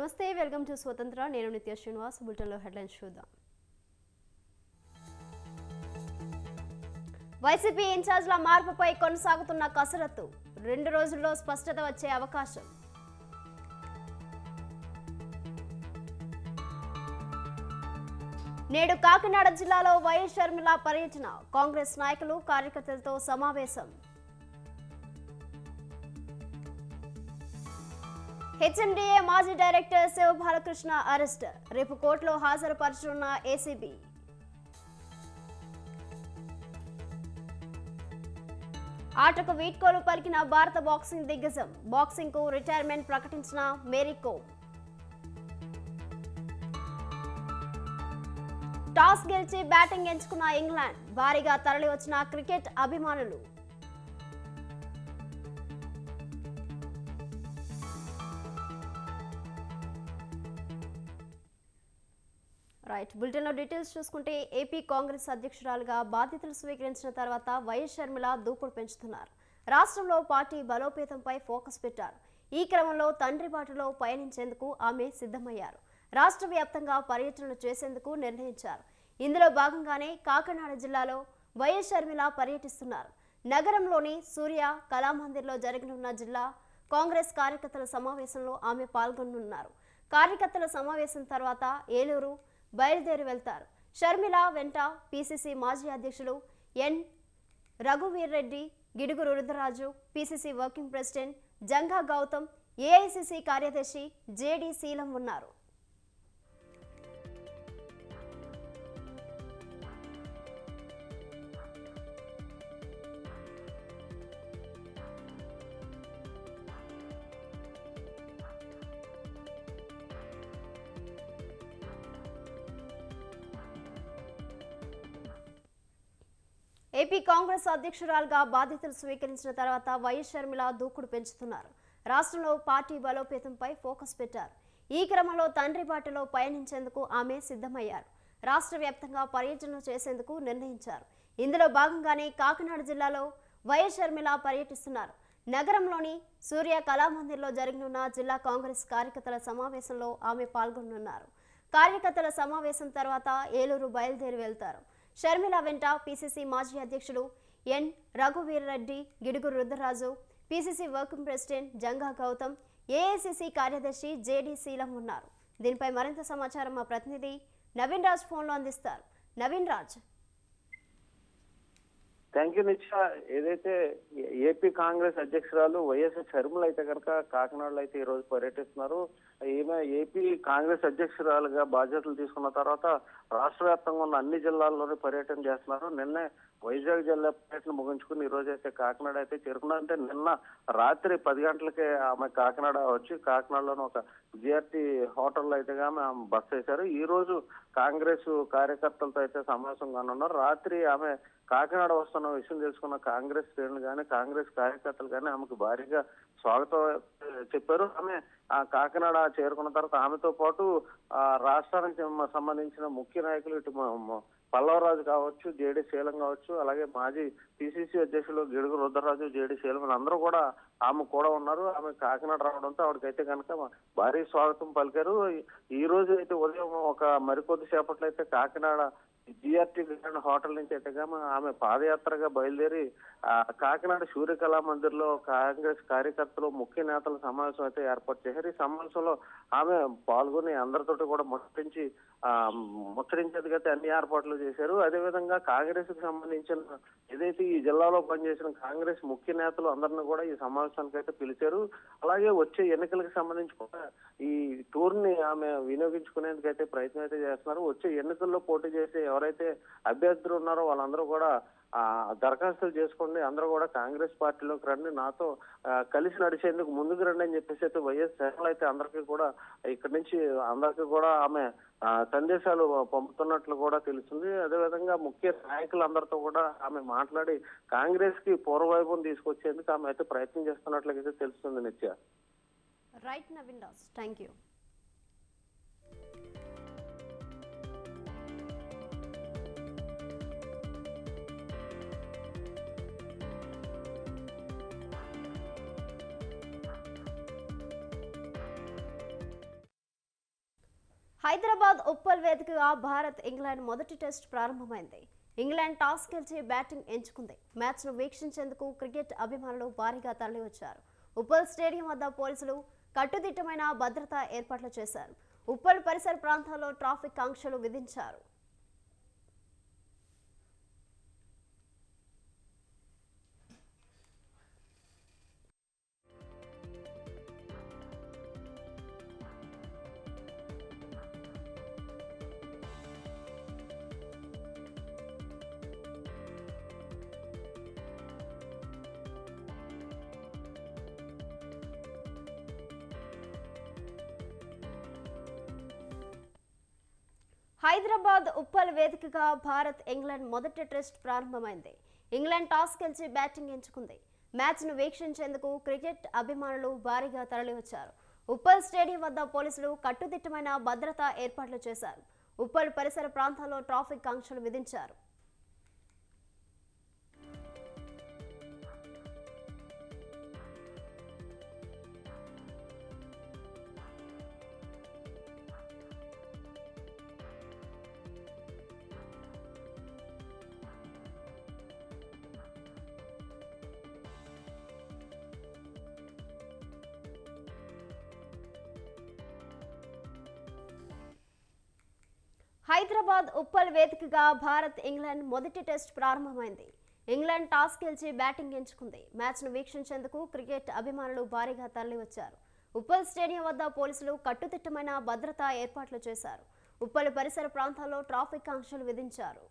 నమస్తే welcome to స్వతంత్ర నేను నిత్య శ్రీనివాస్ బులెటిన్లో హెడ్లైన్స్ చూద్దాం వైసీపీ ఇన్ఛార్జ్ల మార్పుపై కొనసాగుతున్న కసరత్తు 2 రోజుల్లో స్పష్టత వచ్చే అవకాశం నేడు కాకినాడ జిల్లాలో వైఎస్ షర్మిల పర్యటన కాంగ్రెస్ నాయకులు కార్యకర్తలతో సమావేశం హెచ్ఎండిఏ మాజీ డైరెక్టర్ శివ బాలకృష్ణ అరెస్ట్ రేపు కోర్టులో హాజరుపరచనున్న ఏసీబీ ఆటకు వీడ్కోలు పలికిన భారత బాక్సింగ్ దిగ్గజం బాక్సింగ్ కు రిటైర్మెంట్ ప్రకటించిన మేరీ కోమ్ టాస్ గెలిచి బ్యాటింగ్ ఎంచుకున్న ఇంగ్లాండ్ భారీగా తరలివచ్చిన క్రికెట్ అభిమానులు బులెటిన్లో డీటెయిల్స్ చూసుకుంటే ఏపీ కాంగ్రెస్ అధ్యక్షురాలుగా బాధ్యతలు స్వీకరించిన తర్వాత వైఎస్ షర్మిల దూకుడు పెంచుతున్నారు. రాష్ట్రంలో పార్టీ బలోపేతంపై ఫోకస్ పెట్టారు. ఈ క్రమంలో తండ్రి బాటలో పయనించేందుకు ఆమె సిద్ధమయ్యారు. రాష్ట్ర వ్యాప్తంగా పర్యటనలు చేసేందుకు నిర్ణయించారు. ఇందులో భాగంగానే కాకినాడ జిల్లాలో వైఎస్ షర్మిల పర్యటిస్తున్నారు. నగరంలోని సూర్య కళామందిర్లో జరగనున్న జిల్లా కాంగ్రెస్ కార్యకర్తల సమావేశంలో ఆమె పాల్గొనున్నారు. కార్యకర్తల సమావేశం తర్వాత ఏలూరు బయలుదేరి వెళ్తారు. షర్మిల వెంట పిసిసి మాజీ అధ్యక్షులు ఎన్ Raghuveerreddy, Gidugu Rudraraju, PCC working president Janga Gautam, AICC కార్యదర్శి జేడి శీలం ఉన్నారు. ఏపీ కాంగ్రెస్ అధ్యక్షురాలుగా బాధ్యతలు స్వీకరించిన తర్వాత వైఎస్ షర్మిల దూకుడు పెంచుతున్నారు. రాష్ట్రంలో పార్టీ బలోపేతంపై ఫోకస్ పెట్టారు. ఈ క్రమంలో తండ్రి బాటలో పయనించేందుకు ఆమె సిద్ధమయ్యారు. రాష్ట్ర వ్యాప్తంగా పర్యటనలు చేసేందుకు నిర్ణయించారు. ఇందులో భాగంగానే కాకినాడ జిల్లాలో వైఎస్ షర్మిల పర్యటిస్తున్నారు. నగరంలోని సూర్య కళామందిర్లో జరగనున్న జిల్లా కాంగ్రెస్ కార్యకర్తల సమావేశంలో ఆమె పాల్గొనున్నారు. కార్యకర్తల సమావేశం తర్వాత ఏలూరు బయలుదేరి వెళ్తారు. షర్మిల వెంట పిసిసి మాజీ అధ్యక్షుడు ఎన్ Raghuveerreddy, Gidugu Rudraraju, PCC working president Janga Gautam, AICC కార్యదర్శి జేడి శీలం ఉన్నారు. దీనిపై మరింత సమాచారం మా ప్రతినిధి నవీన్ రాజ్ ఫోన్లో అందిస్తారు. నవీన్ రాజ్. థ్యాంక్ యూ నిత్య. ఏదైతే ఏపీ కాంగ్రెస్ అధ్యక్షురాలు వైఎస్ షర్మిల అయితే కనుక కాకినాడలో అయితే ఈ రోజు పర్యటిస్తున్నారు. ఈమె ఏపీ కాంగ్రెస్ అధ్యక్షురాలుగా బాధ్యతలు తీసుకున్న తర్వాత రాష్ట్ర వ్యాప్తంగా ఉన్న అన్ని జిల్లాల్లోనే పర్యటన చేస్తున్నారు. నిన్నే వైజాగ్ జిల్లా పర్యటన ముగించుకుని ఈ రోజు అయితే కాకినాడ అయితే చేరుకున్నారు. అంటే నిన్న రాత్రి 10 గంటలకే ఆమె కాకినాడ వచ్చి కాకినాడలోని ఒక జిఆర్టీ హోటల్లో అయితే ఆమె బస చేశారు. ఈ రోజు కాంగ్రెస్ కార్యకర్తలతో అయితే సమావేశం కానున్నారు. రాత్రి ఆమె కాకినాడ వస్తున్న విషయం తెలుసుకున్న కాంగ్రెస్ శ్రేణులు కానీ కాంగ్రెస్ కార్యకర్తలు కానీ ఆమెకు భారీగా స్వాగతం చెప్పారు. ఆమె ఆ కాకినాడ చేరుకున్న తర్వాత ఆమెతో పాటు రాష్ట్రానికి సంబంధించిన ముఖ్య నాయకులు ఇటు పల్లవరాజు కావచ్చు, జేడి శీలం కావచ్చు, అలాగే మాజీ పిసిసి అధ్యక్షులు గిడుగు రుద్రరాజు, జేడి శీలం అందరూ కూడా ఆమె కూడా ఉన్నారు. ఆమె కాకినాడ రావడంతో ఆవిడకైతే కనుక భారీ స్వాగతం పలికారు. ఈ రోజు అయితే ఉదయం ఒక మరికొద్ది సేపట్లో అయితే కాకినాడ జిఆర్టీ హోటల్ నుంచి అయితే ఆమె పాదయాత్రగా బయలుదేరి కాకినాడ సూర్యకళా మందిర్లో కాంగ్రెస్ కార్యకర్తలు ముఖ్య నేతల సమావేశం అయితే ఏర్పాటు చేశారు. ఈ సమావేశంలో ఆమె పాల్గొని అందరితోటి కూడా ముచ్చరించేందుకైతే అన్ని ఏర్పాట్లు చేశారు. అదేవిధంగా కాంగ్రెస్ కి సంబంధించిన ఏదైతే ఈ జిల్లాలో పనిచేసిన కాంగ్రెస్ ముఖ్య నేతలు అందరినీ కూడా ఈ సమావేశానికి అయితే పిలిచారు. అలాగే వచ్చే ఎన్నికలకు సంబంధించి కూడా ఈ టూర్ ని ఆమె వినియోగించుకునేందుకైతే ప్రయత్నం అయితే చేస్తున్నారు. వచ్చే ఎన్నికల్లో పోటీ చేసే ఎవరైతే అభ్యర్థులు ఉన్నారో వాళ్ళందరూ కూడా దరఖాస్తులు చేసుకోండి, అందరూ కూడా కాంగ్రెస్ పార్టీలోకి రండి, నాతో కలిసి నడిచేందుకు ముందుకు రండి అని చెప్పేసి అయితే వైఎస్ షర్మిల అయితే అందరికీ కూడా ఇక్కడి నుంచి అందరికీ కూడా ఆమె సందేశాలు పంపుతున్నట్లు కూడా తెలుస్తుంది. అదేవిధంగా ముఖ్య నాయకులందరితో కూడా ఆమె మాట్లాడి కాంగ్రెస్ కి పూర్వవైభవం తీసుకొచ్చేందుకు ఆమె అయితే ప్రయత్నం చేస్తున్నట్లయితే తెలుస్తుంది నిత్య. Right Naveen Raj, thank you. Hyderabad Uppal వేదికగా భారత్ ఇంగ్లాండ్ మొదటి టెస్ట్ ప్రారంభమైంది. ఇంగ్లాండ్ టాస్ గెలిచి బ్యాటింగ్ ఎంచుకుంది. మ్యాచ్ను వీక్షించేందుకు క్రికెట్ అభిమానులు భారీగా తరలివచ్చారు. ఉప్పల్ స్టేడియం వద్ద పోలీసులు కట్టుదిట్టమైన భద్రతా ఏర్పాట్లు చేశారు. ఉప్పల్ పరిసర ప్రాంతాల్లో ట్రాఫిక్ ఆంక్షలు విధించారు. హైదరాబాద్ ఉప్పల్ వేదికగా భారత్ ఇంగ్లాండ్ మొదటి టెస్ట్ ప్రారంభమైంది. ఇంగ్లాండ్ టాస్ గెలిచి బ్యాటింగ్ ఎంచుకుంది. మ్యాచ్ను వీక్షించేందుకు క్రికెట్ అభిమానులు భారీగా తరలివచ్చారు. ఉప్పల్ స్టేడియం వద్ద పోలీసులు కట్టుదిట్టమైన భద్రతా ఏర్పాట్లు చేశారు. ఉప్పల్ పరిసర ప్రాంతాల్లో ట్రాఫిక్ ఆంక్షలు విధించారు. హైదరాబాద్ ఉప్పల్ వేదికగా భారత్ ఇంగ్లాండ్ మొదటి టెస్ట్ ప్రారంభమైంది. ఇంగ్లాండ్ టాస్ గెలిచి బ్యాటింగ్ ఎంచుకుంది. మ్యాచ్ను వీక్షించేందుకు క్రికెట్ అభిమానులు భారీగా తరలివచ్చారు. ఉప్పల్ స్టేడియం వద్ద పోలీసులు కట్టుదిట్టమైన భద్రతా ఏర్పాట్లు చేశారు. ఉప్పల్ పరిసర ప్రాంతాల్లో ట్రాఫిక్ ఆంక్షలు విధించారు.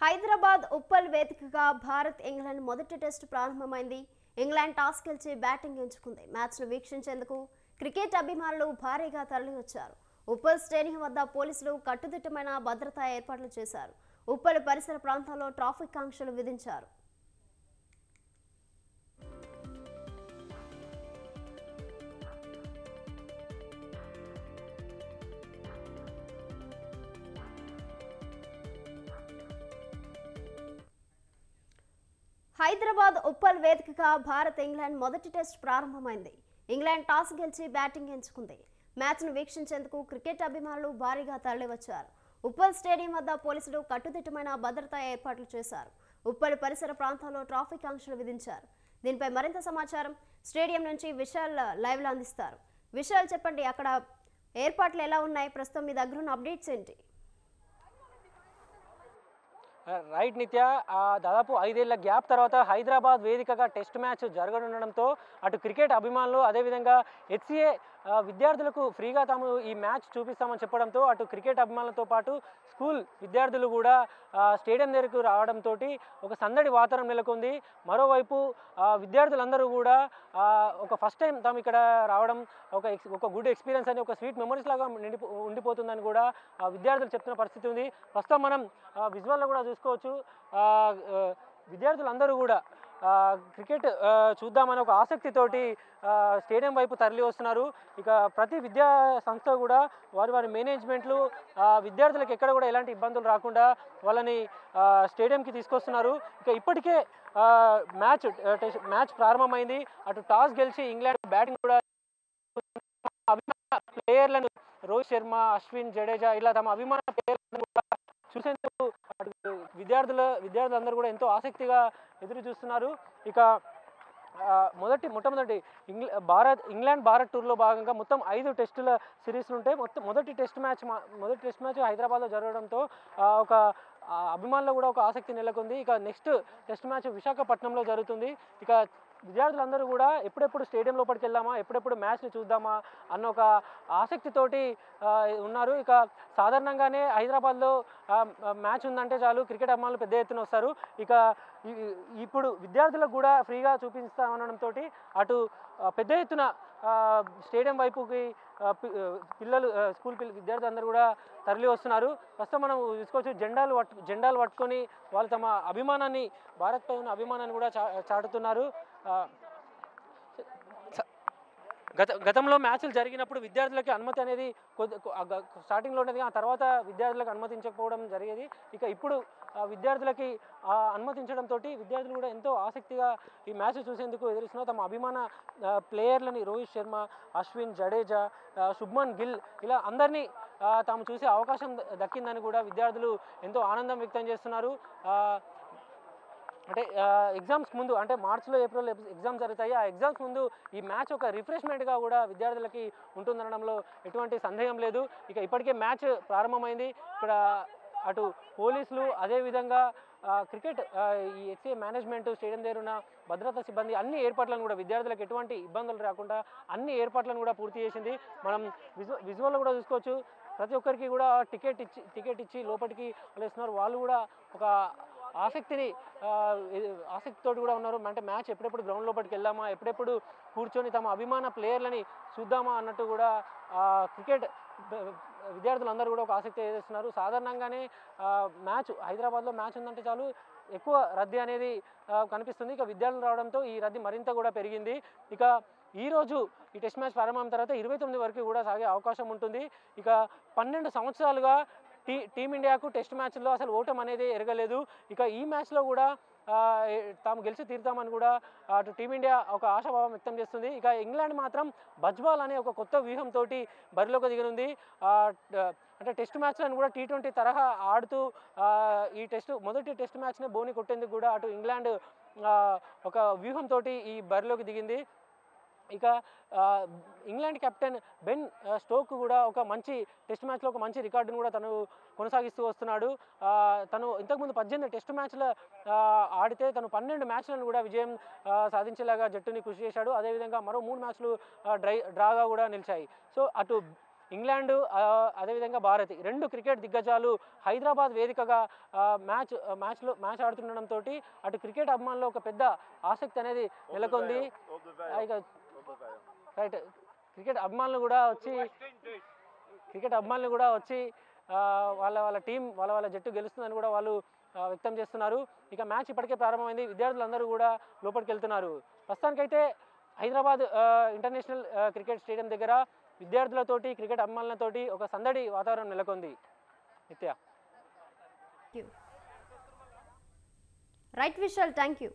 హైదరాబాద్ ఉప్పల్ వేదికగా భారత్ ఇంగ్లాండ్ మొదటి టెస్ట్ ప్రారంభమైంది. ఇంగ్లాండ్ టాస్ గెలిచి బ్యాటింగ్ ఎంచుకుంది. మ్యాచ్ను వీక్షించేందుకు క్రికెట్ అభిమానులు భారీగా తరలివచ్చారు. ఉప్పల్ స్టేడియం వద్ద పోలీసులు కట్టుదిట్టమైన భద్రతా ఏర్పాట్లు చేశారు. ఉప్పల్ పరిసర ప్రాంతాల్లో ట్రాఫిక్ ఆంక్షలు విధించారు. హైదరాబాద్ ఉప్పల్ వేదికగా భారత్ ఇంగ్లాండ్ మొదటి టెస్ట్ ప్రారంభమైంది. ఇంగ్లాండ్ టాస్ గెలిచి బ్యాటింగ్ ఎంచుకుంది. మ్యాచ్ను వీక్షించేందుకు క్రికెట్ అభిమానులు భారీగా తరలివచ్చారు. ఉప్పల్ స్టేడియం వద్ద పోలీసులు కట్టుదిట్టమైన భద్రతా ఏర్పాట్లు చేశారు. ఉప్పల్ పరిసర ప్రాంతాల్లో ట్రాఫిక్ ఆంక్షలు విధించారు. దీనిపై మరింత సమాచారం స్టేడియం నుంచి విశాల్ లైవ్లో అందిస్తారు. విశాల్, చెప్పండి, అక్కడ ఏర్పాట్లు ఎలా ఉన్నాయి? ప్రస్తుతం మీ దగ్గర ఉన్న అప్డేట్స్ ఏంటి? రైట్ నిత్య, దాదాపు 5 ఏళ్ల గ్యాప్ తర్వాత హైదరాబాద్ వేదికగా టెస్ట్ మ్యాచ్ జరగనుండడంతో అటు క్రికెట్ అభిమానులు అదేవిధంగా హెచ్సిఏ విద్యార్థులకు ఫ్రీగా తాము ఈ మ్యాచ్ చూపిస్తామని చెప్పడంతో అటు క్రికెట్ అభిమానులతో పాటు స్కూల్ విద్యార్థులు కూడా స్టేడియం దగ్గరకు రావడంతో ఒక సందడి వాతావరణం నెలకొంది. మరోవైపు విద్యార్థులందరూ కూడా ఒక ఫస్ట్ టైం తాము ఇక్కడ రావడం ఒక గుడ్ ఎక్స్పీరియన్స్ అని, ఒక స్వీట్ మెమరీస్ లాగా ఉండిపోతుందని కూడా విద్యార్థులు చెప్తున్న పరిస్థితి ఉంది. ప్రస్తుతం మనం విజువల్లో కూడా చూసుకోవచ్చు. విద్యార్థులందరూ కూడా క్రికెట్ చూద్దామని ఒక ఆసక్తితోటి స్టేడియం వైపు తరలి వస్తున్నారు. ఇక ప్రతి విద్యా సంస్థ కూడా వారి మేనేజ్మెంట్లు విద్యార్థులకు ఎక్కడ కూడా ఎలాంటి ఇబ్బందులు రాకుండా వాళ్ళని స్టేడియంకి తీసుకొస్తున్నారు. ఇక ఇప్పటికే మ్యాచ్ ప్రారంభమైంది. అటు టాస్ గెలిచి ఇంగ్లాండ్ బ్యాటింగ్ కూడా అభిమాన ప్లేయర్లను రోహిత్ శర్మ, అశ్విన్, జడేజా ఇలా తమ అభిమాన ప్లేయర్లను కూడా చూసేందుకు విద్యార్థులందరూ కూడా ఎంతో ఆసక్తిగా ఎదురు చూస్తున్నారు. ఇక మొట్టమొదటి ఇంగ్లాండ్ భారత్ టూర్లో భాగంగా మొత్తం 5 టెస్టుల సిరీస్లు ఉంటాయి. మొదటి టెస్ట్ మ్యాచ్ హైదరాబాద్లో జరగడంతో ఒక అభిమానుల్లో కూడా ఒక ఆసక్తి నెలకొంది. ఇక నెక్స్ట్ టెస్ట్ మ్యాచ్ విశాఖపట్నంలో జరుగుతుంది. ఇక విద్యార్థులందరూ కూడా ఎప్పుడెప్పుడు స్టేడియం లోపలికి వెళ్దామా, ఎప్పుడెప్పుడు మ్యాచ్ని చూద్దామా అన్న ఒక ఆసక్తితోటి ఉన్నారు. ఇక సాధారణంగానే హైదరాబాద్లో మ్యాచ్ ఉందంటే చాలు క్రికెట్ అభిమానులు పెద్ద ఎత్తున వస్తారు. ఇక ఇప్పుడు విద్యార్థులకు కూడా ఫ్రీగా చూపిస్తామనడంతో అటు పెద్ద ఎత్తున స్టేడియం వైపుకి పిల్లలు స్కూల్ విద్యార్థులందరూ కూడా తరలి వస్తున్నారు. ప్రస్తుతం మనం చూసుకోవచ్చు జెండాలు పట్టుకొని వాళ్ళు తమ అభిమానాన్ని, భారత్ పై ఉన్న అభిమానాన్ని కూడా చాటుతున్నారు. గతంలో మ్యాచ్లు జరిగినప్పుడు విద్యార్థులకి అనుమతి అనేది స్టార్టింగ్లో ఉండేది, ఆ తర్వాత విద్యార్థులకు అనుమతించకపోవడం జరిగేది. ఇక ఇప్పుడు విద్యార్థులకి అనుమతించడంతో విద్యార్థులు కూడా ఎంతో ఆసక్తిగా ఈ మ్యాచ్ చూసేందుకు ఎదురుస్తున్నారు. తమ అభిమాన ప్లేయర్లని రోహిత్ శర్మ, అశ్విన్, జడేజా, శుభ్మన్ గిల్ ఇలా అందరినీ తాము చూసే అవకాశం దక్కిందని కూడా విద్యార్థులు ఎంతో ఆనందం వ్యక్తం చేస్తున్నారు. అంటే ఎగ్జామ్స్ ముందు, అంటే మార్చిలో ఏప్రిల్లో ఎగ్జామ్స్ జరుగుతాయి. ఆ ఎగ్జామ్స్ ముందు ఈ మ్యాచ్ ఒక రిఫ్రెష్మెంట్గా కూడా విద్యార్థులకి ఉంటుందనడంలో ఎటువంటి సందేహం లేదు. ఇక ఇప్పటికే మ్యాచ్ ప్రారంభమైంది. ఇక్కడ అటు పోలీసులు, అదేవిధంగా క్రికెట్ ఈ హెచ్సిఏ మేనేజ్మెంట్, స్టేడియం దగ్గర ఉన్న భద్రతా సిబ్బంది అన్ని ఏర్పాట్లను కూడా విద్యార్థులకు ఎటువంటి ఇబ్బందులు రాకుండా అన్ని ఏర్పాట్లను కూడా పూర్తి చేసింది. మనం విజువల్లో కూడా చూసుకోవచ్చు. ప్రతి ఒక్కరికి కూడా టికెట్ ఇచ్చి లోపలికి వెళ్ళేస్తున్నారు. వాళ్ళు కూడా ఒక ఆసక్తితో కూడా ఉన్నారు. అంటే మ్యాచ్ ఎప్పుడెప్పుడు గ్రౌండ్ లోపలికి వెళ్దామా, ఎప్పుడెప్పుడు కూర్చొని తమ అభిమాన ప్లేయర్లని చూద్దామా అన్నట్టు కూడా క్రికెట్ విద్యార్థులందరూ కూడా ఒక ఆసక్తి చేస్తున్నారు. సాధారణంగానే హైదరాబాద్లో మ్యాచ్ ఉందంటే చాలు ఎక్కువ రద్దీ అనేది కనిపిస్తుంది. ఇక విద్యార్థులు రావడంతో ఈ రద్దీ మరింత కూడా పెరిగింది. ఇక ఈరోజు ఈ టెస్ట్ మ్యాచ్ ప్రారంభమైన తర్వాత 29 వరకు కూడా సాగే అవకాశం ఉంటుంది. ఇక 12 సంవత్సరాలుగా టీమిండియాకు టెస్ట్ మ్యాచ్లో అసలు ఓటమి అనేది ఎరగలేదు. ఇక ఈ మ్యాచ్లో కూడా తాము గెలిచి తీరుతామని కూడా అటు టీమిండియా ఒక ఆశాభావం వ్యక్తం చేస్తుంది. ఇక ఇంగ్లాండ్ మాత్రం బజ్బాల్ అనే ఒక కొత్త వ్యూహంతో బరిలోకి దిగనుంది. అంటే టెస్ట్ మ్యాచ్లను కూడా T20 తరహా ఆడుతూ ఈ మొదటి టెస్ట్ మ్యాచ్ని బోని కొట్టేందుకు కూడా అటు ఇంగ్లాండ్ ఒక వ్యూహంతో ఈ బరిలోకి దిగింది. ఇక ఇంగ్లాండ్ కెప్టెన్ బెన్ స్టోక్ కూడా ఒక మంచి టెస్ట్ మ్యాచ్లో ఒక మంచి రికార్డును కూడా తను కొనసాగిస్తూ వస్తున్నాడు. తను ఇంతకుముందు 18 టెస్ట్ మ్యాచ్లు ఆడితే తను 12 మ్యాచ్లను కూడా విజయం సాధించేలాగా జట్టుని కృషి చేశాడు. అదేవిధంగా మరో 3 మ్యాచ్లు డ్రాగా కూడా నిలిచాయి. సో అటు ఇంగ్లాండ్, అదేవిధంగా భారత్, 2 క్రికెట్ దిగ్గజాలు హైదరాబాద్ వేదికగా మ్యాచ్ ఆడుతుండడంతో అటు క్రికెట్ అభిమానుల్లో ఒక పెద్ద ఆసక్తి అనేది నెలకొంది. ఇక రైట్ క్రికెట్ అభిమానులు కూడా వచ్చి వాళ్ళ టీం వాళ్ళ జట్టు గెలుస్తుందని కూడా వాళ్ళు వ్యక్తం చేస్తున్నారు. ఇక మ్యాచ్ ఇప్పటికే ప్రారంభమైంది. విద్యార్థులందరూ కూడా లోపలికి వెళ్తున్నారు. ప్రస్తుతానికైతే హైదరాబాద్ ఇంటర్నేషనల్ క్రికెట్ స్టేడియం దగ్గర విద్యార్థులతోటి, క్రికెట్ అభిమానులతోటి ఒక సందడి వాతావరణం నెలకొంది. నిత్య. Right Vishal, thank you.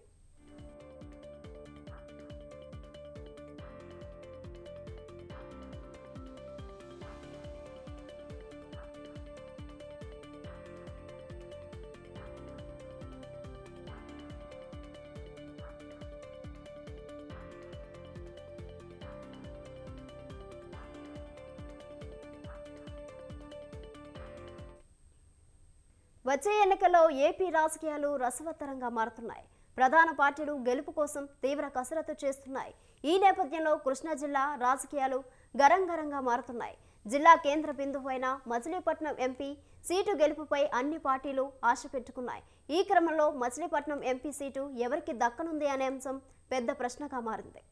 వచ్చే ఎన్నికల్లో ఏపీ రాజకీయాలు రసవత్తరంగా మారుతున్నాయి. ప్రధాన పార్టీలు గెలుపు కోసం తీవ్ర కసరత్తు చేస్తున్నాయి. ఈ నేపథ్యంలో కృష్ణా జిల్లా రాజకీయాలు గరంగరంగా మారుతున్నాయి. జిల్లా కేంద్ర బిందువు అయిన మచిలీపట్నం ఎంపీ సీటు గెలుపుపై అన్ని పార్టీలు ఆశ పెట్టుకున్నాయి. ఈ క్రమంలో మచిలీపట్నం ఎంపీ సీటు ఎవరికి దక్కనుంది అనే అంశం పెద్ద ప్రశ్నగా మారింది.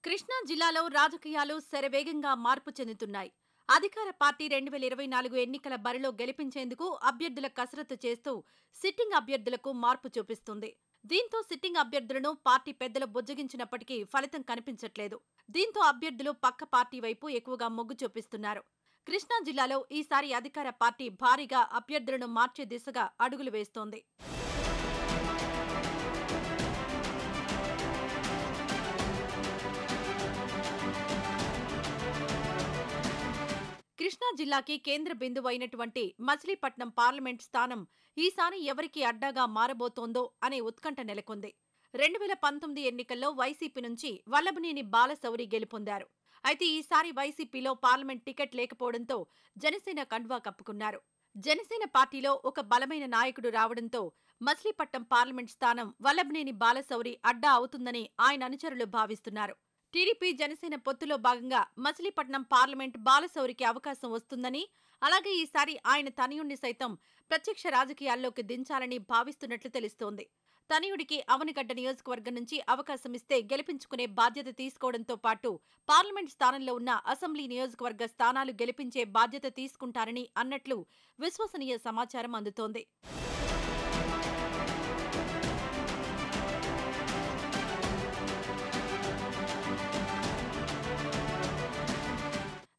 కృష్ణా జిల్లాలో రాజకీయాలు శరవేగంగా మార్పు చెందుతున్నాయి. అధికార పార్టీ 2024 ఎన్నికల బరిలో గెలిపించేందుకు అభ్యర్థుల కసరత్తు చేస్తూ సిట్టింగ్ అభ్యర్థులకు మార్పు చూపిస్తుంది. దీంతో సిట్టింగ్ అభ్యర్థులను పార్టీ పెద్దలు బుజ్జగించినప్పటికీ ఫలితం కనిపించట్లేదు. దీంతో అభ్యర్థులు పక్క పార్టీ వైపు ఎక్కువగా మొగ్గు చూపిస్తున్నారు. కృష్ణా జిల్లాలో ఈసారి అధికార పార్టీ భారీగా అభ్యర్థులను మార్చే దిశగా అడుగులు వేస్తోంది. కృష్ణా జిల్లాకి కేంద్ర బిందువు అయినటువంటి మచిలీపట్నం పార్లమెంట్ స్థానం ఈసారి ఎవరికి అడ్డాగా మారబోతోందో అనే ఉత్కంఠ నెలకొంది. 2019 ఎన్నికల్లో వైసీపీ నుంచి వల్లభనేని బాలశౌరి గెలుపొందారు. అయితే ఈసారి వైసీపీలో పార్లమెంట్ టికెట్ లేకపోవడంతో జనసేన కండువా కప్పుకున్నారు. జనసేన పార్టీలో ఒక బలమైన నాయకుడు రావడంతో మచిలీపట్నం పార్లమెంట్ స్థానం వల్లభనేని బాలశౌరి అడ్డా అవుతుందని ఆయన అనుచరులు భావిస్తున్నారు. టీడీపీ జనసేన పొత్తులో భాగంగా మచిలీపట్నం పార్లమెంట్ బాలశౌరికి అవకాశం వస్తుందని, అలాగే ఈసారి ఆయన తనయుణ్ణి సైతం ప్రత్యక్ష రాజకీయాల్లోకి దించాలని భావిస్తున్నట్లు తెలుస్తోంది. తనయుడికి అవనిగడ్డ నియోజకవర్గం నుంచి అవకాశం ఇస్తే గెలిపించుకునే బాధ్యత తీసుకోవడంతో పాటు పార్లమెంట్ స్థానంలో ఉన్న అసెంబ్లీ నియోజకవర్గ స్థానాలు గెలిపించే బాధ్యత తీసుకుంటారని అన్నట్లు విశ్వసనీయ సమాచారం అందుతోంది.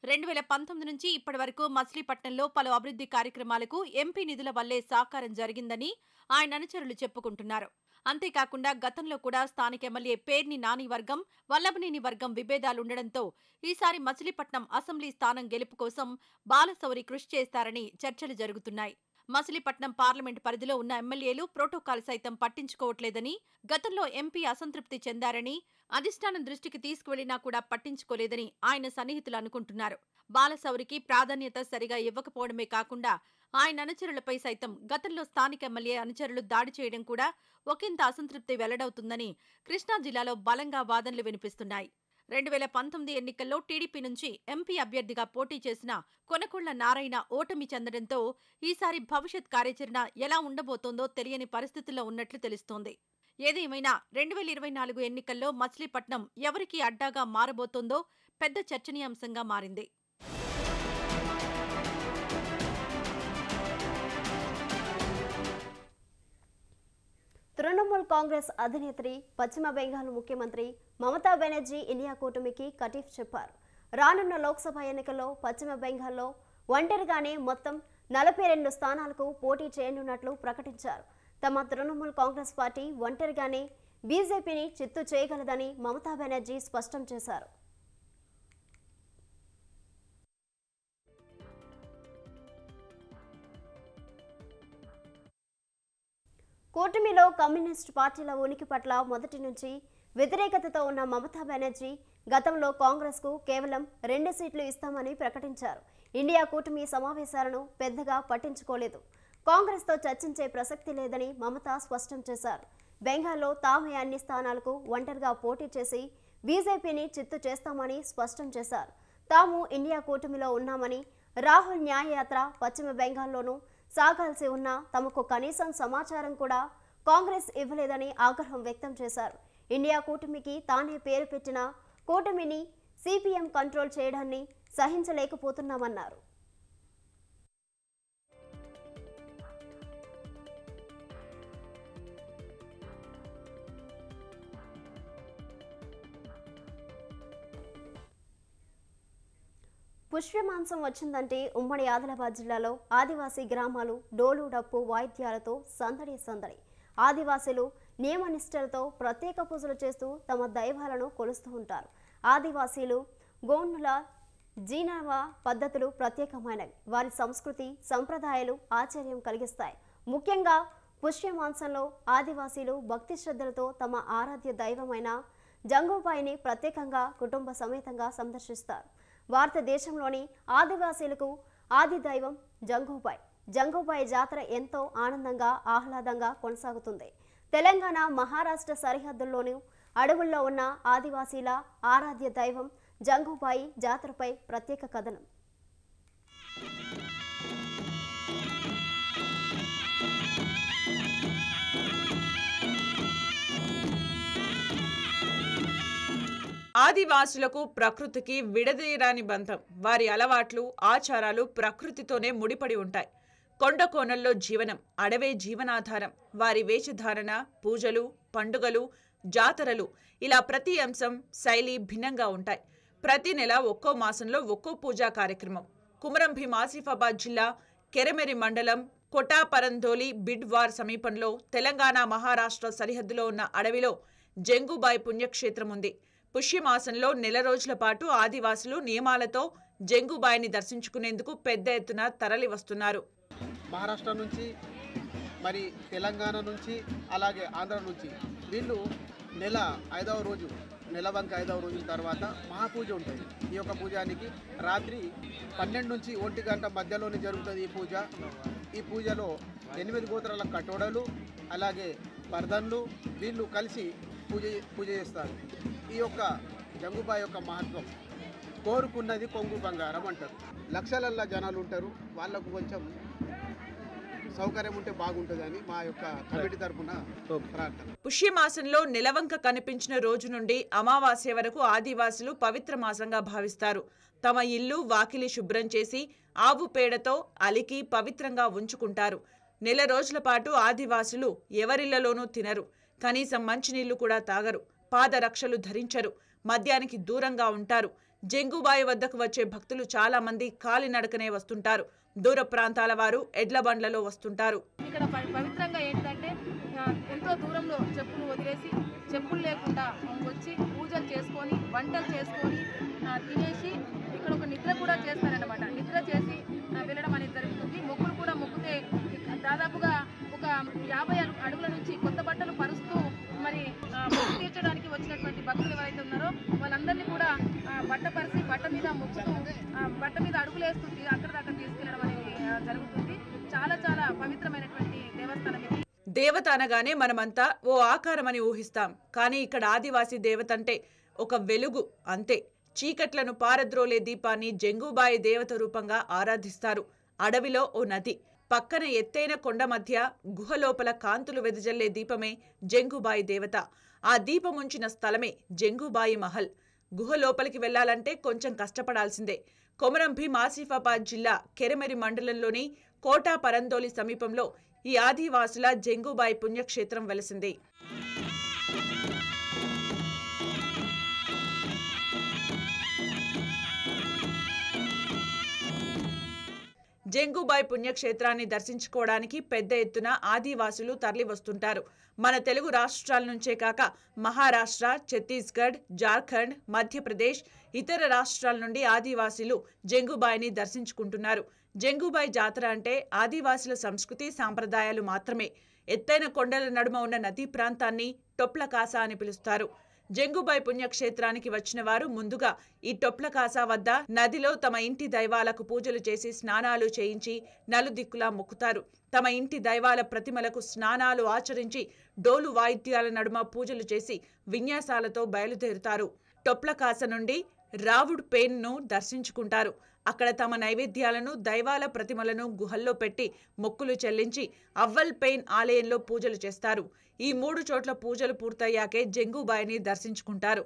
రెండు 2019 నుంచి ఇప్పటి వరకు మచిలీపట్నంలో పలు అభివృద్ధి కార్యక్రమాలకు ఎంపీ నిధుల వల్లే సాకారం జరిగిందని ఆయన అనుచరులు చెప్పుకుంటున్నారు. అంతేకాకుండా గతంలో కూడా స్థానిక ఎమ్మెల్యే పేర్ని నాని వర్గం, వల్లభనేని వర్గం విభేదాలుండడంతో ఈసారి మచిలీపట్నం అసెంబ్లీ స్థానం గెలుపు కోసం బాలశౌరి కృషి చేస్తారని చర్చలు జరుగుతున్నాయి. మచిలీపట్నం పార్లమెంట్ పరిధిలో ఉన్న ఎమ్మెల్యేలు ప్రోటోకాల్ సైతం పట్టించుకోవట్లేదని, గతంలో ఎంపీ అసంతృప్తి చెందారని, అధిష్టానం దృష్టికి తీసుకువెళ్లినా కూడా పట్టించుకోలేదని ఆయన సన్నిహితులు అనుకుంటున్నారు. బాలశౌరికి ప్రాధాన్యత సరిగా ఇవ్వకపోవడమే కాకుండా ఆయన అనుచరులపై సైతం గతంలో స్థానిక ఎమ్మెల్యే అనుచరులు దాడి చేయడం కూడా ఒకంత అసంతృప్తి వెల్లడవుతుందని కృష్ణా జిల్లాలో బలంగా వాదనలు వినిపిస్తున్నాయి. 2019 ఎన్నికల్లో టీడీపీ నుంచి ఎంపీ అభ్యర్థిగా పోటీ చేసిన కొనకొళ్ల నారాయణ ఓటమి చెందడంతో ఈసారి భవిష్యత్ కార్యాచరణ ఎలా ఉండబోతోందో తెలియని పరిస్థితుల్లో ఉన్నట్లు తెలుస్తోంది. ఏదేమైనా 2024 ఎన్నికల్లో మచిలీపట్నం ఎవరికి అడ్డాగా మారబోతోందో పెద్ద చర్చనీయాంశంగా మారింది. తృణమూల్ కాంగ్రెస్ అధినేత్రి, పశ్చిమ బెంగాల్ ముఖ్యమంత్రి మమతా బెనర్జీ ఇండియా కూటమికి కటీఫ్ చెప్పారు. రానున్న లోక్సభ ఎన్నికల్లో పశ్చిమ బెంగాల్లో ఒంటరిగానే మొత్తం 42 స్థానాలకు పోటీ చేయనున్నట్లు ప్రకటించారు. తమ తృణమూల్ కాంగ్రెస్ పార్టీ ఒంటరిగానే బీజేపీని చిత్తు చేయగలదని మమతా బెనర్జీ స్పష్టం చేశారు. కూటమిలో కమ్యూనిస్టు పార్టీల ఉనికి పట్ల మొదటి నుంచి వ్యతిరేకతతో ఉన్న మమతా బెనర్జీ గతంలో కాంగ్రెస్కు కేవలం 2 సీట్లు ఇస్తామని ప్రకటించారు. ఇండియా కూటమి సమావేశాలను పెద్దగా పట్టించుకోలేదు. కాంగ్రెస్తో చర్చించే ప్రసక్తి లేదని మమతా స్పష్టం చేశారు. బెంగాల్లో తామే అన్ని స్థానాలకు ఒంటరిగా పోటీ చేసి బీజేపీని చిత్తు చేస్తామని స్పష్టం చేశారు. తాము ఇండియా కూటమిలో ఉన్నామని, రాహుల్ న్యాయయాత్ర పశ్చిమ బెంగాల్లోనూ సాగాల్సి ఉన్నా తమకు కనీసం సమాచారం కూడా కాంగ్రెస్ ఇవ్వలేదని ఆగ్రహం వ్యక్తం చేశారు. ఇండియా కూటమికి తానే పేరు పెట్టిన కూటమిని సిపిఎం కంట్రోల్ చేయడాన్ని సహించలేకపోతున్నామన్నారు. పుష్యమాంసం వచ్చిందంటే ఉమ్మడి ఆదిలాబాద్ జిల్లాలో ఆదివాసీ గ్రామాలు డోలు డప్పు వాయిద్యాలతో సందడి సందడి. ఆదివాసీలు నియమనిష్టలతో ప్రత్యేక పూజలు చేస్తూ తమ దైవాలను కొలుస్తూ ఉంటారు. ఆదివాసీలు గోండుల జీవన పద్ధతులు ప్రత్యేకమైనవి. వారి సంస్కృతి సంప్రదాయాలు ఆశ్చర్యం కలిగిస్తాయి. ముఖ్యంగా పుష్యమాంసంలో ఆదివాసీలు భక్తి శ్రద్ధలతో తమ ఆరాధ్య దైవమైన జంగుబాయిని ప్రత్యేకంగా కుటుంబ సమేతంగా సందర్శిస్తారు. భారతదేశంలోని ఆదివాసీలకు ఆది దైవం జంగుబాయి. జంగుబాయి జాతర ఎంతో ఆనందంగా ఆహ్లాదంగా కొనసాగుతుంది. తెలంగాణ మహారాష్ట్ర సరిహద్దుల్లోని అడవుల్లో ఉన్న ఆదివాసీల ఆరాధ్య దైవం జంగుబాయి జాతరపై ప్రత్యేక కథనం. ఆదివాసులకు ప్రకృతికి విడదీయరాని బంధం. వారి అలవాట్లు ఆచారాలు ప్రకృతితోనే ముడిపడి ఉంటాయి. కొండ కోనల్లో జీవనం, అడవే జీవనాధారం. వారి వేషధారణ, పూజలు, పండుగలు, జాతరలు ఇలా ప్రతి అంశం శైలి భిన్నంగా ఉంటాయి. ప్రతి నెల ఒక్కో మాసంలో ఒక్కో పూజా కార్యక్రమం. కుమరం భీం ఆసిఫాబాద్ జిల్లా కెరమెరి మండలం కొటాపరందోలి బిడ్వార్ సమీపంలో తెలంగాణ మహారాష్ట్ర సరిహద్దులో ఉన్న అడవిలో జంగుబాయి పుణ్యక్షేత్రం ఉంది. పుష్యమాసంలో 4 రోజుల పాటు ఆదివాసులు నియమాలతో జంగుబాయిని దర్శించుకునేందుకు పెద్ద ఎత్తున తరలి వస్తున్నారు. మహారాష్ట్ర నుంచి, మరి తెలంగాణ నుంచి, అలాగే ఆంధ్ర నుంచి వీళ్ళు నెల 5వ రోజు, నెలవంక 5వ రోజుల తర్వాత మహాపూజ ఉంటుంది. ఈ యొక్క పూజానికి రాత్రి 12 నుంచి 1 గంట మధ్యలోనే జరుగుతుంది ఈ పూజ. ఈ పూజలో 8 గోత్రాల కటోడలు, అలాగే పర్దన్లు వీళ్ళు కలిసి పూజ చేస్తారు. ఈ యొక్క జంగుబాయి యొక్క మహత్వం. కోరుకున్నది కొంగు బంగారం అంటారు. లక్షలల్లో జనాలు ఉంటారు, వాళ్ళకు కొంచెం సౌకర్యం ఉంటే బాగుంటుందని మా యొక్క కమిటీ తరఫున ప్రార్థన. పుష్యమాసంలో నెలవంక కనిపించిన రోజు నుండి అమావాస్య వరకు ఆదివాసులు పవిత్ర మాసంగా భావిస్తారు. తమ ఇల్లు వాకిలి శుభ్రం చేసి ఆవు పేడతో అలికి పవిత్రంగా ఉంచుకుంటారు. నెల రోజుల పాటు ఆదివాసులు ఎవరిళ్లలోనూ తినరు, కనీసం మంచినీళ్లు కూడా తాగరు, పాదరక్షలు ధరించరు, మద్యానికి దూరంగా ఉంటారు. జంగుబాయి వద్దకు వచ్చే భక్తులు చాలా మంది కాలినడకనే వస్తుంటారు. దూర ప్రాంతాల వారు ఎడ్ల బండ్లలో వస్తుంటారు. ఇక్కడ పవిత్రంగా ఏంటంటే ఎంతో దూరంలో చెప్పులు వదిలేసి చెప్పులు లేకుండా వచ్చి పూజలు చేసుకొని వంటలు చేసుకొని తినేసి ఇక్కడ ఒక నిద్ర కూడా చేస్తారన్నమాట. నిద్ర చేసి వెళ్ళడం అనేది జరుగుతుంది. మొక్కులు కూడా మొక్కితే దాదాపుగా ఒక 50 అడుగుల నుంచి కొత్త బట్టలు పరుస్తూ మరి మొక్కు తీర్చడానికి వచ్చినటువంటి భక్తులు ఎవరైతే ఉన్నారో వాళ్ళందరినీ కూడా బట్టపరిచి బట్ట మీద మొక్కుతూ బట్ట మీద అడుగులేస్తూ అక్కడ దాకా తీసుకెళ్లడం అనేది జరుగుతుంది. చాలా చాలా పవిత్రమైనటువంటి దేవస్థానం ఇది. దేవత అనగానే మనమంతా ఓ ఆకారమని ఊహిస్తాం, కానీ ఇక్కడ ఆదివాసీ దేవత అంటే ఒక వెలుగు అంతే. చీకట్లను పారద్రోలే దీపాన్ని జంగుబాయి దేవత రూపంగా ఆరాధిస్తారు. అడవిలో ఓ నది, పక్కన ఎత్తైన కొండ మధ్య గుహలోపల కాంతులు వెదజల్లే దీపమే జంగుబాయి దేవత. ఆ దీపముంచిన స్థలమే జంగుబాయి మహల్. గుహ లోపలికి వెళ్లాలంటే కొంచెం కష్టపడాల్సిందే. కొమరం భీం ఆసిఫాబాద్ జిల్లా కెరమెరి మండలంలోని కోటా పరందోలి సమీపంలో ఈ ఆదివాసుల జంగుబాయి పుణ్యక్షేత్రం వెలసింది. జంగుబాయి పుణ్యక్షేత్రాన్ని దర్శించుకోవడానికి పెద్ద ఎత్తున ఆదివాసులు తరలి వస్తుంటారు. మన తెలుగు రాష్ట్రాల నుంచే కాక మహారాష్ట్ర, ఛత్తీస్గఢ్, జార్ఖండ్, మధ్యప్రదేశ్, ఇతర రాష్ట్రాల నుండి ఆదివాసీలు జంగుబాయిని దర్శించుకుంటున్నారు. జంగుబాయి జాతర అంటే ఆదివాసుల సంస్కృతి సాంప్రదాయాలు మాత్రమే. ఎత్తైన కొండల నడుమ ఉన్న నదీ ప్రాంతాన్ని టొప్లకాసా అని పిలుస్తారు. జంగుబాయి పుణ్యక్షేత్రానికి వచ్చిన వారు ముందుగా ఈ టొప్లకాసా వద్ద నదిలో తమ ఇంటి దైవాలకు పూజలు చేసి స్నానాలు చేయించి నలుదిక్కులా మొక్కుతారు. తమ ఇంటి దైవాల ప్రతిమలకు స్నానాలు ఆచరించి డోలు వాయిద్యాల నడుమ పూజలు చేసి విన్యాసాలతో బయలుదేరుతారు. టొప్లకాసా నుండి రావుడ్ పెయిన్ను దర్శించుకుంటారు. అక్కడ తమ నైవేద్యాలను దైవాల ప్రతిమలను గుహల్లో పెట్టి మొక్కులు చెల్లించి అవ్వల్ పెయిన్ ఆలయంలో పూజలు చేస్తారు. ఈ 3 చోట్ల పూజలు పూర్తయ్యాకే జంగుబాయిని దర్శించుకుంటారు.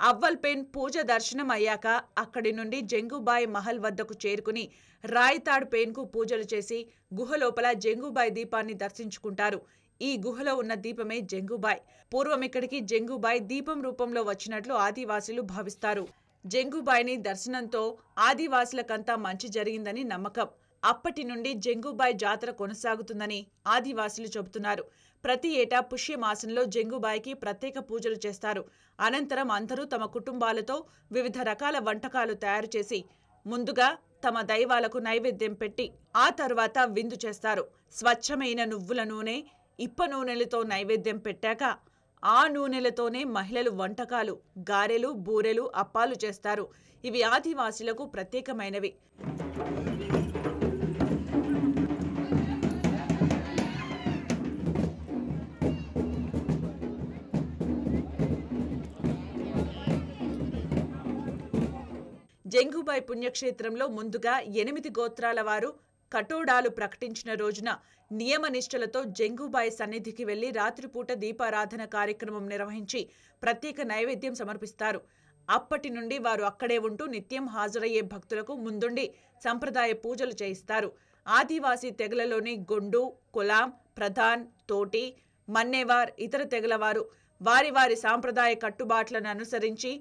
అవ్వల్ పెయిన్ పూజ దర్శనం అయ్యాక అక్కడి నుండి జంగుబాయి మహల్ వద్దకు చేరుకుని రాయితాడ్ పెయిన్కు పూజలు చేసి గుహలోపల జంగుబాయి దీపాన్ని దర్శించుకుంటారు. ఈ గుహలో ఉన్న దీపమే జంగుబాయి. పూర్వం ఇక్కడికి జంగుబాయి దీపం రూపంలో వచ్చినట్లు ఆదివాసీలు భావిస్తారు. జంగుబాయిని దర్శనంతో ఆదివాసులకంతా మంచి జరిగిందని నమ్మకం. అప్పటి నుండి జంగుబాయి జాతర కొనసాగుతుందని ఆదివాసులు చెబుతున్నారు. ప్రతి ఏటా పుష్యమాసంలో జంగుబాయికి ప్రత్యేక పూజలు చేస్తారు. అనంతరం అందరూ తమ కుటుంబాలతో వివిధ రకాల వంటకాలు తయారు చేసి ముందుగా తమ దైవాలకు నైవేద్యం పెట్టి ఆ తర్వాత విందు చేస్తారు. స్వచ్ఛమైన నువ్వుల నూనె, ఇప్ప నూనెలతో నైవేద్యం పెట్టాక ఆ నూనెలతోనే మహిళలు వంటకాలు, గారెలు, బూరెలు, అప్పాలు చేస్తారు. ఇవి ఆదివాసులకు ప్రత్యేకమైనవి. జంగుబాయి పుణ్యక్షేత్రంలో ముందుగా 8 గోత్రాల వారు కటోడాలు ప్రకటించిన రోజున నియమనిష్టలతో జంగుబాయి సన్నిధికి వెళ్లి రాత్రిపూట దీపారాధన కార్యక్రమం నిర్వహించి ప్రత్యేక నైవేద్యం సమర్పిస్తారు. అప్పటి నుండి వారు అక్కడే ఉంటూ నిత్యం హాజరయ్యే భక్తులకు ముందుండి సంప్రదాయ పూజలు చేయిస్తారు. ఆదివాసీ తెగలలోని గొండు, కులాం, ప్రధాన్, తోటి, మన్నేవార్, ఇతర తెగలవారు వారి వారి సాంప్రదాయ కట్టుబాట్లను అనుసరించి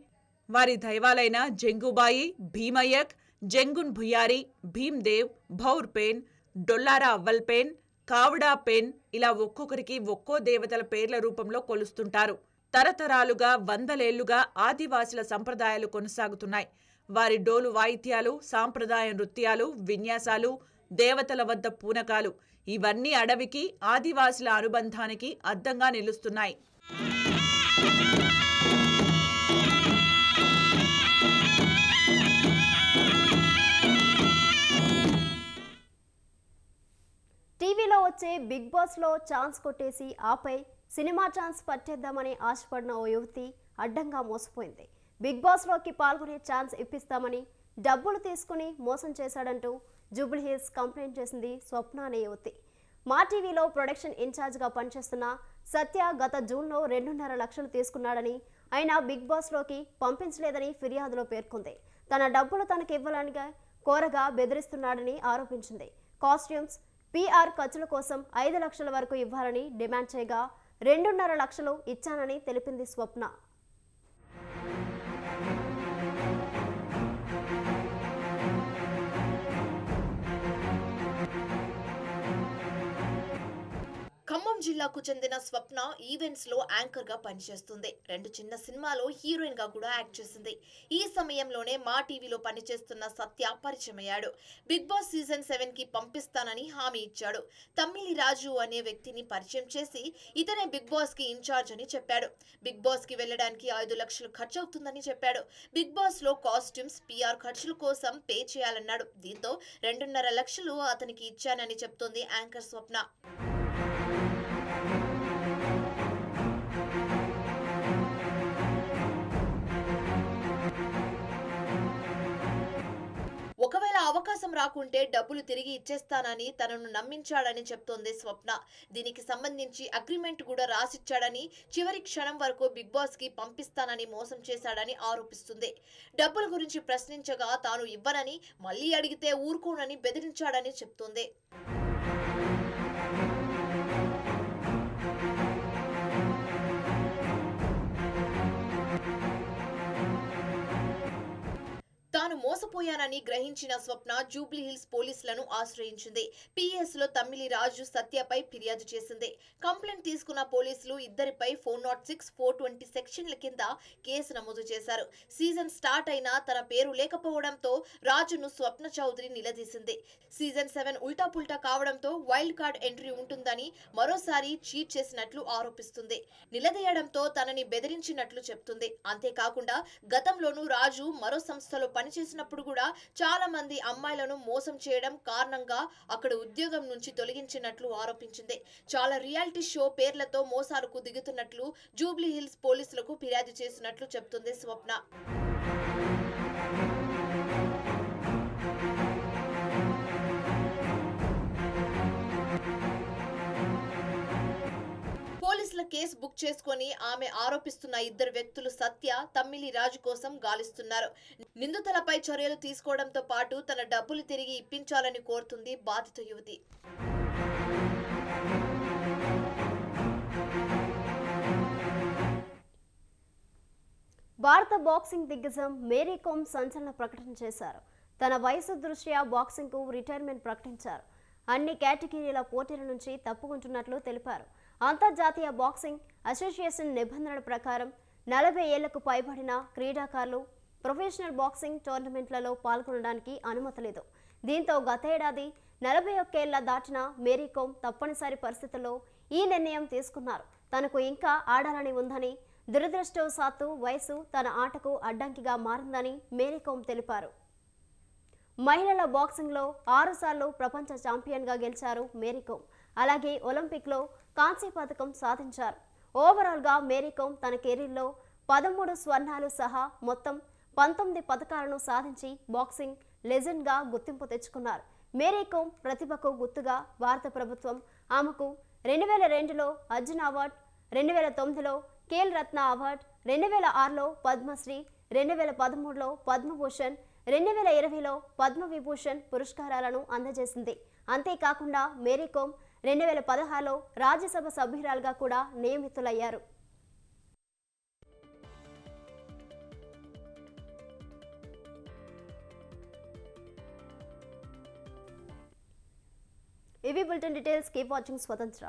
వారి దైవాలైన జంగుబాయి, భీమయ్యక్, జంగున్ భుయారి, భీమ్దేవ్, భౌర్ పెయిన్, డొల్లారా అవ్వల్ పెయిన్, కావడా పెయిన్ ఇలా ఒక్కొక్కరికి ఒక్కో దేవతల పేర్ల రూపంలో కొలుస్తుంటారు. తరతరాలుగా 100 ఏళ్లుగా ఆదివాసుల సంప్రదాయాలు కొనసాగుతున్నాయి. వారి డోలు వాయిద్యాలు, సాంప్రదాయ నృత్యాలు, విన్యాసాలు, దేవతల వద్ద పూనకాలు ఇవన్నీ అడవికి, ఆదివాసుల అనుబంధానికి అద్దంగా నిలుస్తున్నాయి. టీవీలో వచ్చే బిగ్ బాస్లో ఛాన్స్ కొట్టేసి ఆపై సినిమా ఛాన్స్ పట్టేద్దామని ఆశపడిన ఓ యువతి అడ్డంగా మోసపోయింది. బిగ్ బాస్లోకి పాల్గొనే ఛాన్స్ ఇప్పిస్తామని డబ్బులు తీసుకుని మోసం చేశాడంటూ జూబ్లీహిల్స్ కంప్లైంట్ చేసింది స్వప్న అనే యువతి. మా టీవీలో ప్రొడక్షన్ ఇన్ఛార్జ్గా పనిచేస్తున్న సత్య గత జూన్లో 2.5 లక్షలు తీసుకున్నాడని, అయినా బిగ్ బాస్లోకి పంపించలేదని ఫిర్యాదులో పేర్కొంది. తన డబ్బులు తనకు ఇవ్వాలని కోరగా బెదిరిస్తున్నాడని ఆరోపించింది. కాస్ట్యూమ్స్, పీఆర్ ఖర్చుల కోసం 5 లక్షల వరకు ఇవ్వాలని డిమాండ్ చేయగా 2.5 లక్షలు ఇచ్చానని తెలిపింది స్వప్న. ఖమ్మం జిల్లాకు చెందిన స్వప్న ఈవెంట్స్ లో యాంకర్ గా పనిచేస్తుంది. 2 చిన్న సినిమాలో హీరోయిన్ గా కూడా యాక్ట్ చేసింది. ఈ సమయంలోనే మా టీవీలో పనిచేస్తున్న సత్య పరిచయమయ్యాడు. బిగ్ బాస్ సీజన్ 7 కి పంపిస్తానని హామీ ఇచ్చాడు. తమ్మిలి రాజు అనే వ్యక్తిని పరిచయం చేసి ఇతనే బిగ్ బాస్ కి ఇన్ఛార్జ్ అని చెప్పాడు. బిగ్ బాస్ కి వెళ్లడానికి 5 లక్షలు ఖర్చు అవుతుందని చెప్పాడు. బిగ్ బాస్ లో కాస్ట్యూమ్స్, పీఆర్ ఖర్చుల కోసం పే చేయాలన్నాడు. దీంతో 2.5 లక్షలు అతనికి ఇచ్చానని చెప్తోంది యాంకర్ స్వప్న. ఒకవేళ అవకాశం రాకుంటే డబ్బులు తిరిగి ఇచ్చేస్తానని తనను నమ్మించాడని చెప్తోంది స్వప్న. దీనికి సంబంధించి అగ్రిమెంట్ కూడా రాసిచ్చాడని, చివరి క్షణం వరకు బిగ్ బాస్ కి పంపిస్తానని మోసం చేశాడని ఆరోపిస్తుంది. డబ్బుల గురించి ప్రశ్నించగా తాను ఇవ్వనని, మళ్లీ అడిగితే ఊరుకోనని బెదిరించాడని చెప్తోంది. తాను మోసపోయానని గ్రహించిన స్వప్న జూబ్లీహిల్స్ పోలీసులను ఆశ్రయించింది. పిఎస్ లో తమ్మిలి రాజు సత్యపై ఫిర్యాదు చేసింది. కంప్లైంట్ తీసుకున్న పోలీసులు ఇద్దరిపై 406, 420 సెక్షన్ల కింద కేసు నమోదు చేశారు. సీజన్ స్టార్ట్ అయినా తన పేరు లేకపోవడంతో రాజును స్వప్న చౌదరి నిలదీసింది. సీజన్ 7 ఉల్టా పుల్టా కావడంతో వైల్డ్ కార్డ్ ఎంట్రీ ఉంటుందని, మరోసారి చీట్ చేసినట్లు ఆరోపిస్తుంది. నిలదీయడంతో తనని బెదిరించినట్లు చెప్తుంది. అంతేకాకుండా గతంలోనూ రాజు మరో సంస్థలో పనిచేసినప్పుడు కూడా చాలా మంది అమ్మాయిలను మోసం చేయడం కారణంగా అక్కడ ఉద్యోగం నుంచి తొలగించినట్లు ఆరోపించింది. చాలా రియాలిటీ షో పేర్లతో మోసాలకు దిగుతున్నట్లు జూబ్లీహిల్స్ పోలీసులకు ఫిర్యాదు చేసినట్లు చెప్తుంది స్వప్న. పోలీసుల కేసు బుక్ చేసుకుని ఆమె ఆరోపిస్తున్న 2 వ్యక్తులు సత్య, తమ్మిలి రాజు కోసం గాలిస్తున్నారు. నిందితులపై చర్యలు తీసుకోవడంతో పాటు తన డబ్బులు తిరిగి ఇప్పించాలని కోరుతుంది బాధిత యువతి. భారత బాక్సింగ్ దిగ్గజం మేరీ కోమ్ సంచలన ప్రకటన చేశారు. తన వయసు దృష్ట్యా బాక్సింగ్ కు రిటైర్మెంట్ ప్రకటించారు. అన్ని కేటగిరీల పోటీల నుంచి తప్పుకుంటున్నట్లు తెలిపారు. అంతర్జాతీయ బాక్సింగ్ అసోసియేషన్ నిబంధనల ప్రకారం 40 ఏళ్లకు పైబడిన క్రీడాకారులు ప్రొఫెషనల్ బాక్సింగ్ టోర్నమెంట్లలో పాల్గొనడానికి అనుమతి లేదు. దీంతో గత ఏడాది 41 ఏళ్ల దాటిన మేరీ కోమ్ తప్పనిసరి పరిస్థితుల్లో ఈ నిర్ణయం తీసుకున్నారు. తనకు ఇంకా ఆడాలని ఉందని, దురదృష్టవశాత్తు వయసు తన ఆటకు అడ్డంకిగా మారిందని మేరీ కోమ్ తెలిపారు. మహిళల బాక్సింగ్లో 6 సార్లు ప్రపంచ ఛాంపియన్గా గెలిచారు మేరీ కోమ్. అలాగే ఒలింపిక్లో కాంస్య పథకం సాధించారు. ఓవరాల్గా మేరీ కోమ్ తన కెరీర్లో 13 స్వర్ణాలు సహా మొత్తం 19 పథకాలను సాధించి బాక్సింగ్ లెజెండ్గా గుర్తింపు తెచ్చుకున్నారు. మేరీ కోమ్ ప్రతిభకు గుర్తుగా భారత ప్రభుత్వం ఆమెకు 2002లో అర్జున్ అవార్డు, 2009లో ఖేల్ రత్న అవార్డు, 2006లో పద్మశ్రీ, 2013లో పద్మభూషణ్, 2020లో పద్మవిభూషణ్ పురస్కారాలను అందజేసింది. అంతేకాకుండా మేరీ కోమ్ 2016లో రాజ్యసభ సభ్యురాలుగా కూడా నియమితులయ్యారు. ఇవి బులెటిన్ డీటెయిల్స్. కీప్ వాచింగ్ స్వతంత్ర.